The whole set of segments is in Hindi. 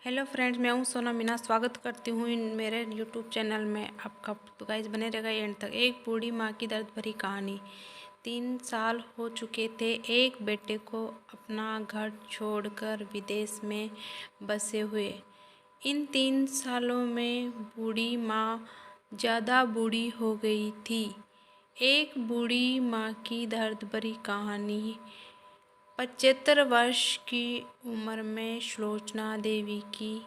हेलो फ्रेंड्स, मैं हूँ सोना मीना। स्वागत करती हूँ मेरे यूट्यूब चैनल में आपका। तो गाइस बने रहेगा एंड तक। एक बूढ़ी माँ की दर्द भरी कहानी। 3 साल हो चुके थे एक बेटे को अपना घर छोड़कर विदेश में बसे हुए। इन 3 सालों में बूढ़ी माँ ज़्यादा बूढ़ी हो गई थी। एक बूढ़ी माँ की दर्द भरी कहानी। 75 वर्ष की उम्र में सुलोचना देवी की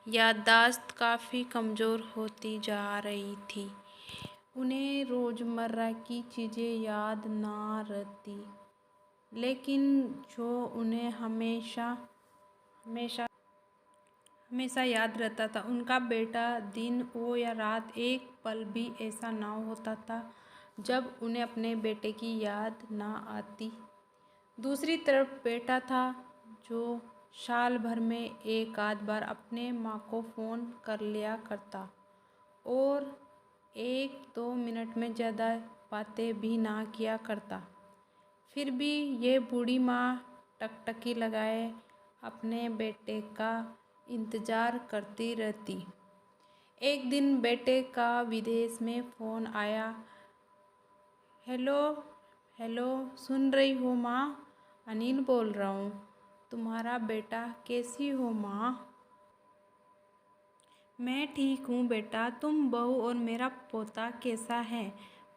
याददाश्त काफ़ी कमज़ोर होती जा रही थी। उन्हें रोज़मर्रा की चीज़ें याद ना रहती, लेकिन जो उन्हें हमेशा हमेशा हमेशा याद रहता था उनका बेटा। दिन हो या रात, एक पल भी ऐसा ना होता था जब उन्हें अपने बेटे की याद ना आती। दूसरी तरफ बेटा था जो साल भर में एक आध बार अपने माँ को फ़ोन कर लिया करता और 1-2 मिनट में ज़्यादा बातें भी ना किया करता। फिर भी ये बूढ़ी माँ टकटकी लगाए अपने बेटे का इंतज़ार करती रहती। एक दिन बेटे का विदेश में फ़ोन आया। हेलो हेलो, सुन रही हो माँ? अनिल बोल रहा हूँ। तुम्हारा बेटा कैसी हो माँ? मैं ठीक हूँ बेटा, तुम बहू और मेरा पोता कैसा है?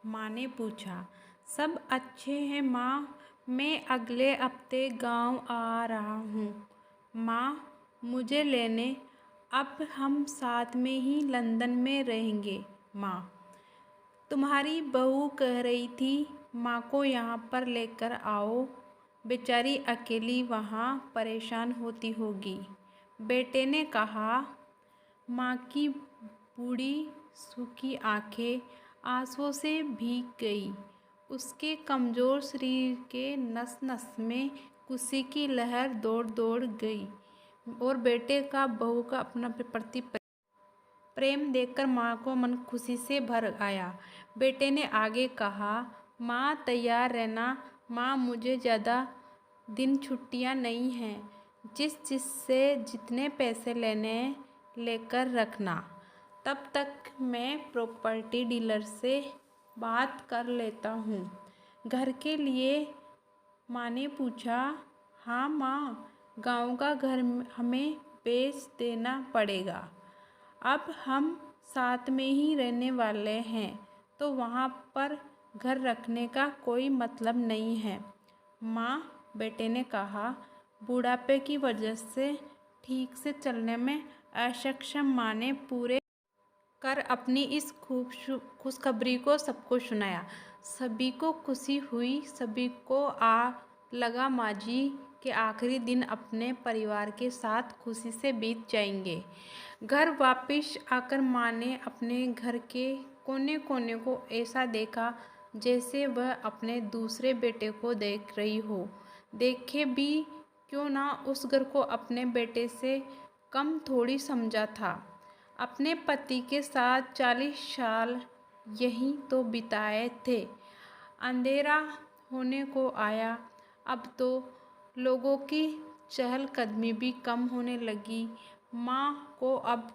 माँ ने पूछा। सब अच्छे हैं माँ, मैं अगले हफ्ते गांव आ रहा हूँ माँ, मुझे लेने। अब हम साथ में ही लंदन में रहेंगे माँ। तुम्हारी बहू कह रही थी माँ को यहाँ पर लेकर आओ, बेचारी अकेली वहाँ परेशान होती होगी, बेटे ने कहा। माँ की बूढ़ी सूखी आंखें आंसुओं से भीग गई। उसके कमज़ोर शरीर के नस नस में खुशी की लहर दौड़ दौड़ गई और बेटे का बहू का अपना प्रति प्रेम देखकर माँ को मन खुशी से भर आया। बेटे ने आगे कहा, माँ तैयार रहना माँ, मुझे ज़्यादा दिन छुट्टियाँ नहीं हैं, जिससे जितने पैसे लेने लेकर रखना। तब तक मैं प्रॉपर्टी डीलर से बात कर लेता हूँ। घर के लिए? माँ ने पूछा। हाँ माँ, गाँव का घर हमें बेच देना पड़ेगा। अब हम साथ में ही रहने वाले हैं, तो वहाँ पर घर रखने का कोई मतलब नहीं है माँ, बेटे ने कहा। बुढ़ापे की वजह से ठीक से चलने में असक्षम माँ ने पूरे कर अपनी इस खुशखबरी को सबको सुनाया। सभी को खुशी हुई, सभी को लगा माँ जी के आखिरी दिन अपने परिवार के साथ खुशी से बीत जाएंगे। घर वापस आकर माँ ने अपने घर के कोने कोने को ऐसा देखा जैसे वह अपने दूसरे बेटे को देख रही हो। देखे भी क्यों ना, उस घर को अपने बेटे से कम थोड़ी समझा था। अपने पति के साथ 40 साल यहीं तो बिताए थे। अंधेरा होने को आया। अब तो लोगों की चहलकदमी भी कम होने लगी। माँ को अब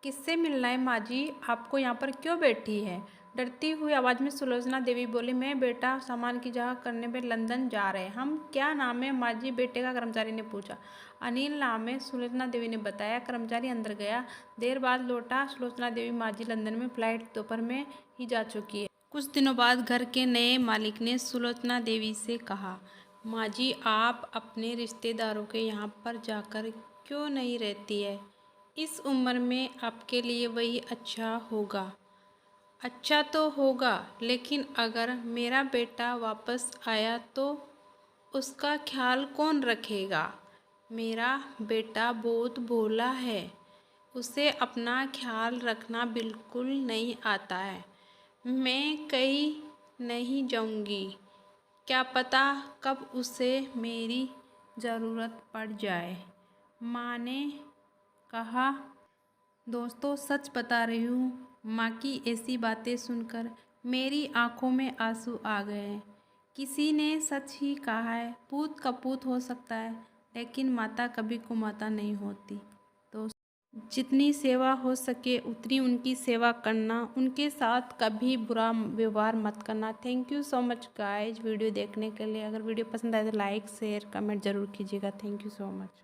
किससे मिलना है माँ जी? आपको यहाँ पर क्यों बैठी है? डरती हुई आवाज़ में सुलोचना देवी बोली। मैं बेटा सामान की जगह करने पे लंदन जा रहे हैं हम। क्या नाम है माँ जी? बेटे का कर्मचारी ने पूछा। अनिल नाम है, सुलोचना देवी ने बताया। कर्मचारी अंदर गया, देर बाद लौटा। सुलोचना देवी माँ जी लंदन में फ्लाइट दोपहर में ही जा चुकी है। कुछ दिनों बाद घर के नए मालिक ने सुलोचना देवी से कहा, माँ जी आप अपने रिश्तेदारों के यहाँ पर जाकर क्यों नहीं रहती है? इस उम्र में आपके लिए वही अच्छा होगा। अच्छा तो होगा, लेकिन अगर मेरा बेटा वापस आया तो उसका ख्याल कौन रखेगा? मेरा बेटा बहुत भोला है, उसे अपना ख्याल रखना बिल्कुल नहीं आता है। मैं कहीं नहीं जाऊंगी, क्या पता कब उसे मेरी ज़रूरत पड़ जाए, माँ ने कहा। दोस्तों सच बता रही हूँ, माँ की ऐसी बातें सुनकर मेरी आंखों में आंसू आ गए हैं। किसी ने सच ही कहा है, पूत कपूत हो सकता है, लेकिन माता कभी को माता नहीं होती। तो जितनी सेवा हो सके उतनी उनकी सेवा करना, उनके साथ कभी बुरा व्यवहार मत करना। Thank you so much guys video देखने के लिए। अगर वीडियो पसंद आए तो लाइक शेयर कमेंट ज़रूर कीजिएगा। Thank you so much.